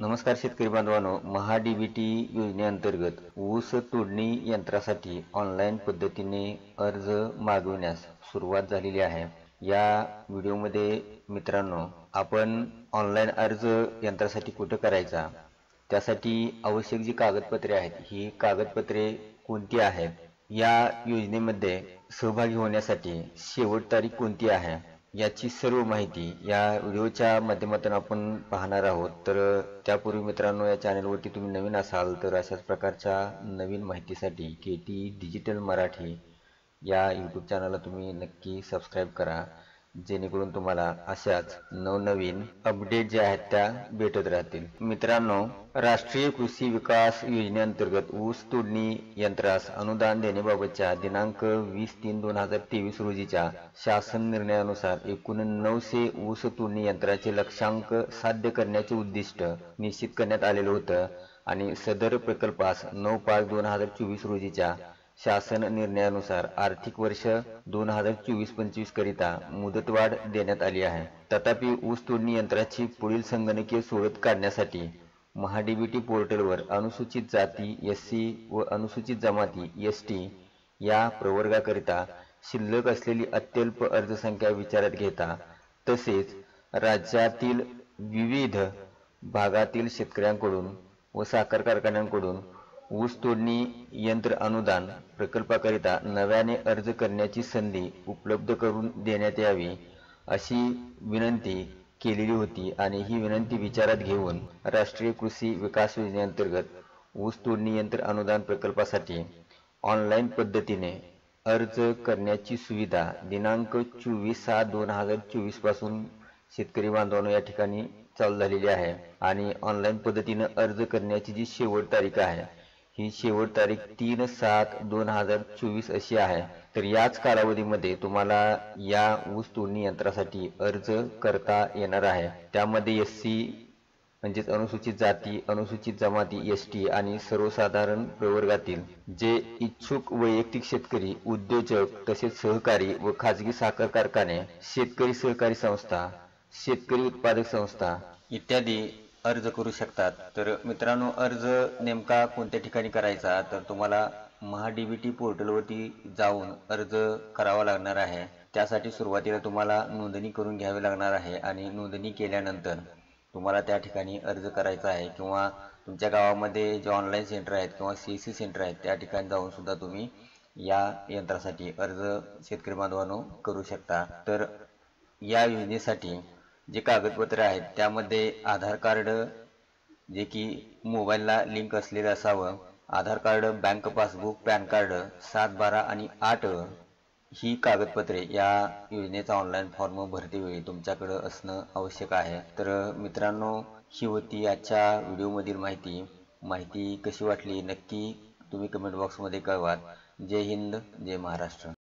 नमस्कार शेतकरी बांधवांनो, महा-डी-बी-टी योजनेअंतर्गत ऊस तोडणी यंत्रासाठी ऑनलाईन पद्धतीने अर्ज मागविण्यास सुरुवात झालेली आहे। या व्हिडिओमध्ये मित्रांनो, आपण ऑनलाईन अर्ज यंत्रासाठी कुठे करायचा, त्यासाठी आवश्यक जी कागदपत्रे आहेत, ही कागदपत्रे कोणती आहेत, या योजनेमध्ये सहभागी होण्यासाठी शेवट तारीख कोणती आहे, याची सर्व माहिती या व्हिडिओच्या माध्यमातून आपण पाहणार आहोत। तर त्यापूर्वी मित्रांनो, या चॅनलवरती तुम्ही नवीन असाल तर अशाच प्रकारच्या नवीन माहितीसाठी केटी डिजिटल मराठी या यूट्यूब चॅनलला तुम्ही नक्की सबस्क्राईब करा, जेणेकरून तुम्हाला अशाच नवनवीन अपडेट जे आहेत त्या भेटत राहतील। मित्रांनो, राष्ट्रीय कृषी विकास योजनेअंतर्गत ऊस तोडणी यंत्रास अनुदान देण्याबाबतच्या दिनांक 20/3/2023 रोजीच्या शासन निर्णयानुसार एकूण 900 ऊस तोडणी यंत्राचे लक्ष्यांक साध्य करण्याचे उद्दिष्ट निश्चित करण्यात आलेले होते आणि सदर प्रकल्पास 9/5/2024 रोजीच्या शासन निर्णयानुसार आर्थिक वर्ष 2024-25 करिता मुदतवाढ देण्यात आली आहे। तथापि ऊस तोडणी यंत्राची पुढील संगणकीय सोडत काढण्यासाठी महा-डी-बी-टी पोर्टलवर अनुसूचित जाती एससी व अनुसूचित जमाती एसटी या प्रवर्गाकरिता शिल्लक असलेली अत्यल्प अर्जसंख्या विचारात घेता, तसेच राज्यातील विविध भागातील शेतकऱ्यांकडून व साखर कारखान्यांकडून ऊस तोडणी यंत्र अनुदान प्रकल्पाकरिता नव्याने अर्ज करण्याची संधी उपलब्ध करून देण्यात यावी, अशी विनंती केलेली होती आणि ही विनंती विचारात घेऊन राष्ट्रीय कृषी विकास योजनेअंतर्गत ऊस तोडणी यंत्र अनुदान प्रकल्पासाठी ऑनलाईन पद्धतीने अर्ज करण्याची सुविधा दिनांक 24/6/2024 पासून शेतकरी बांधवांनो या ठिकाणी चालू झालेली आहे आणि ऑनलाईन पद्धतीने अर्ज करण्याची जी शेवट तारीख आहे, ही शेवट तारीख 3/7/2024 अशी आहे। तर याच कालावधीमध्ये तुम्हाला या ऊस तोडणी यंत्रासाठी अर्ज करता येणार आहे। त्यामध्ये एससी म्हणजेच अनुसूचित जाती, अनुसूचित जमाती एसटी आणि सर्वसाधारण प्रवर्गातील जे इच्छुक वैयक्तिक शेतकरी, उद्योजक, तसेच सहकारी व खाजगी साखर कारखाने, शेतकरी सहकारी संस्था, शेतकरी उत्पादक संस्था इत्यादी अर्ज करू शकतात। तर मित्रांनो, अर्ज नेमका कोणत्या ठिकाणी करायचा, तर तुम्हाला महा-डी-बी-टी पोर्टलवरती जाऊन अर्ज करावा लागणार आहे। त्यासाठी सुरुवातीला तुम्हाला नोंदणी करून घ्यावी लागणार आहे आणि नोंदणी केल्यानंतर तुम्हाला त्या ठिकाणी अर्ज करायचा आहे किंवा तुमच्या गावामध्ये जे ऑनलाईन सेंटर आहेत किंवा CSC सेंटर आहेत त्या ठिकाणी जाऊन सुद्धा तुम्ही या यंत्रासाठी अर्ज शेतकरी बांधवांनो करू शकता। तर या योजनेसाठी जे कागदपत्र आहेत त्यामध्ये आधार कार्ड, जे की मोबाईलला लिंक असलेलं असावं, Aadhaar card, bank passbook, PAN card, 7, 12 आणि 8 ही कागदपत्रे या योजनेचा ऑनलाईन फॉर्म भरतेवेळी तुमच्याकडे असणं आवश्यक आहे। तर मित्रांनो, ही होती आजच्या व्हिडिओमधील माहिती कशी वाटली नक्की तुम्ही कमेंट बॉक्समध्ये कळवा। जय हिंद, जय महाराष्ट्र।